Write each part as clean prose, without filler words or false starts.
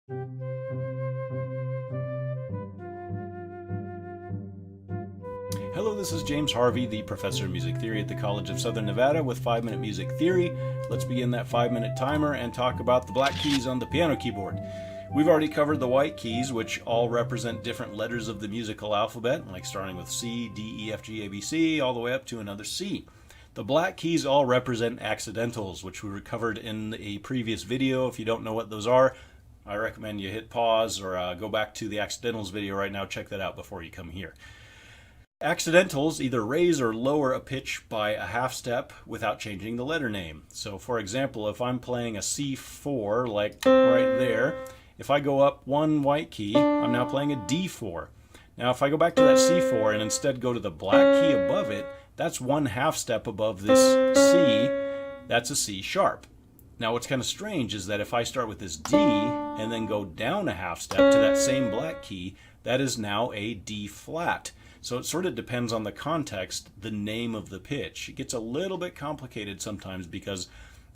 Hello, this is James Harvey, the professor of music theory at the College of Southern Nevada with 5-Minute Music Theory. Let's begin that 5-minute timer and talk about the black keys on the piano keyboard. We've already covered the white keys, which all represent different letters of the musical alphabet, like starting with C, D, E, F, G, A, B, C, all the way up to another C. The black keys all represent accidentals, which we covered in a previous video. If you don't know what those are, I recommend you hit pause or go back to the accidentals video right now. Check that out before you come here. Accidentals either raise or lower a pitch by a half step without changing the letter name. So for example, if I'm playing a C4, like right there, if I go up one white key, I'm now playing a D4. Now if I go back to that C4 and instead go to the black key above it, that's one half step above this C, that's a C sharp. Now what's kind of strange is that if I start with this D and then go down a half step to that same black key, that is now a D flat. So it sort of depends on the context, the name of the pitch. It gets a little bit complicated sometimes because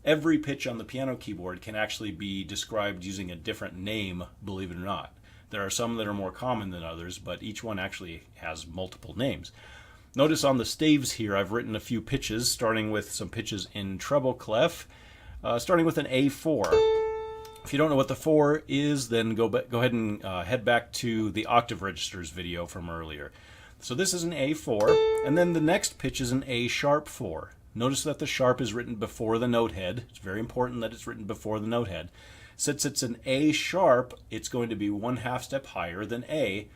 every pitch on the piano keyboard can actually be described using a different name, believe it or not. There are some that are more common than others, but each one actually has multiple names. Notice on the staves here I've written a few pitches, starting with some pitches in treble clef, starting with an A4. If you don't know what the 4 is, then go ahead and head back to the octave registers video from earlier. So this is an A4, and then the next pitch is an A sharp 4. Notice that the sharp is written before the note head. It's very important that it's written before the note head. Since it's an A sharp, it's going to be one half step higher than A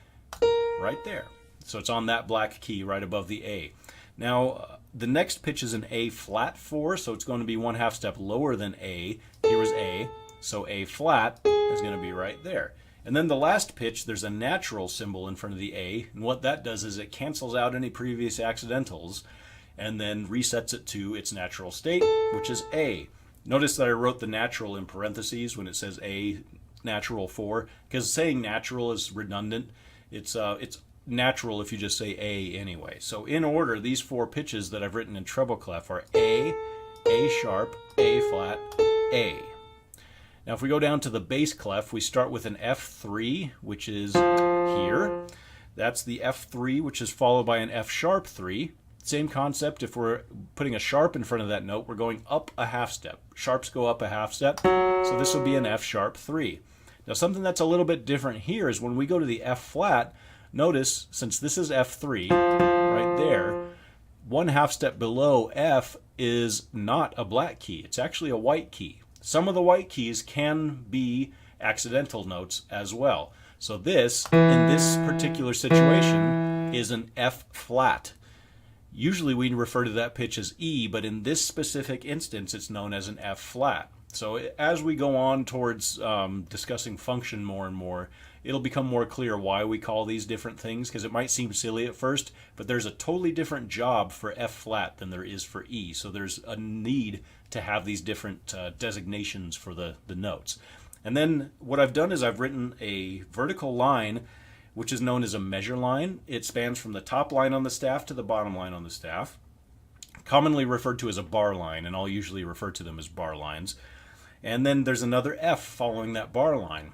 right there. So it's on that black key right above the A. Now, the next pitch is an A flat 4, so it's going to be one half step lower than A. Here is A, so A flat is going to be right there. And then the last pitch, there's a natural symbol in front of the A, and what that does is it cancels out any previous accidentals and then resets it to its natural state, which is A. Notice that I wrote the natural in parentheses when it says A natural 4, because saying natural is redundant. It's natural if you just say A anyway. So in order, these 4 pitches that I've written in treble clef are A sharp, A flat, A. Now if we go down to the bass clef, we start with an F3, which is here. That's the F3, which is followed by an F sharp 3. Same concept, if we're putting a sharp in front of that note, we're going up a half step. Sharps go up a half step, so this will be an F sharp 3. Now something that's a little bit different here is when we go to the F flat, notice since this is F3 right there, one half step below F is not a black key, it's actually a white key. Some of the white keys can be accidental notes as well. So this, in this particular situation, is an F flat. Usually we refer to that pitch as E, but in this specific instance it's known as an F flat. So as we go on towards discussing function more and more, it'll become more clear why we call these different things, because it might seem silly at first, but there's a totally different job for F flat than there is for E. So there's a need to have these different designations for the notes. And then what I've done is I've written a vertical line, which is known as a measure line. It spans from the top line on the staff to the bottom line on the staff, commonly referred to as a bar line, and I'll usually refer to them as bar lines. And then there's another F following that bar line.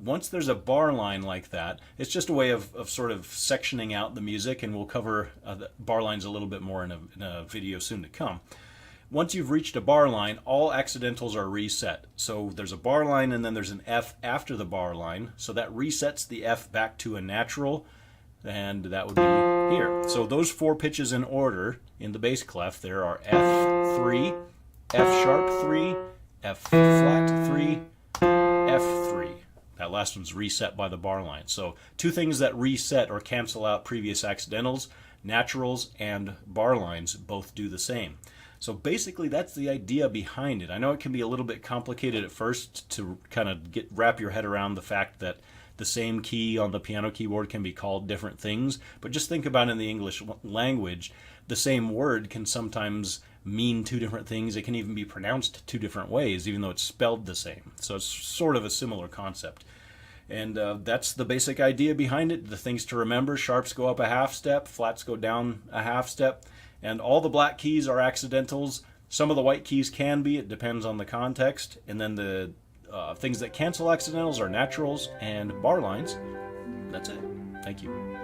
Once there's a bar line like that, it's just a way of sort of sectioning out the music, and we'll cover the bar lines a little bit more in a video soon to come. Once you've reached a bar line, all accidentals are reset. So there's a bar line and then there's an F after the bar line, so that resets the F back to a natural, and that would be here. So those 4 pitches in order in the bass clef, there are F3, F sharp 3, F flat 3, F3. That last one's reset by the bar line. So 2 things that reset or cancel out previous accidentals, naturals and bar lines both do the same. So basically that's the idea behind it. I know it can be a little bit complicated at first to kind of wrap your head around the fact that the same key on the piano keyboard can be called different things, but just think about in the English language, the same word can sometimes mean 2 different things. It can even be pronounced 2 different ways, even though it's spelled the same. So it's sort of a similar concept. And that's the basic idea behind it. The things to remember: sharps go up a half step, flats go down a half step, and all the black keys are accidentals. Some of the white keys can be, it depends on the context. And then the Things that cancel accidentals are naturals and bar lines. That's it. Thank you.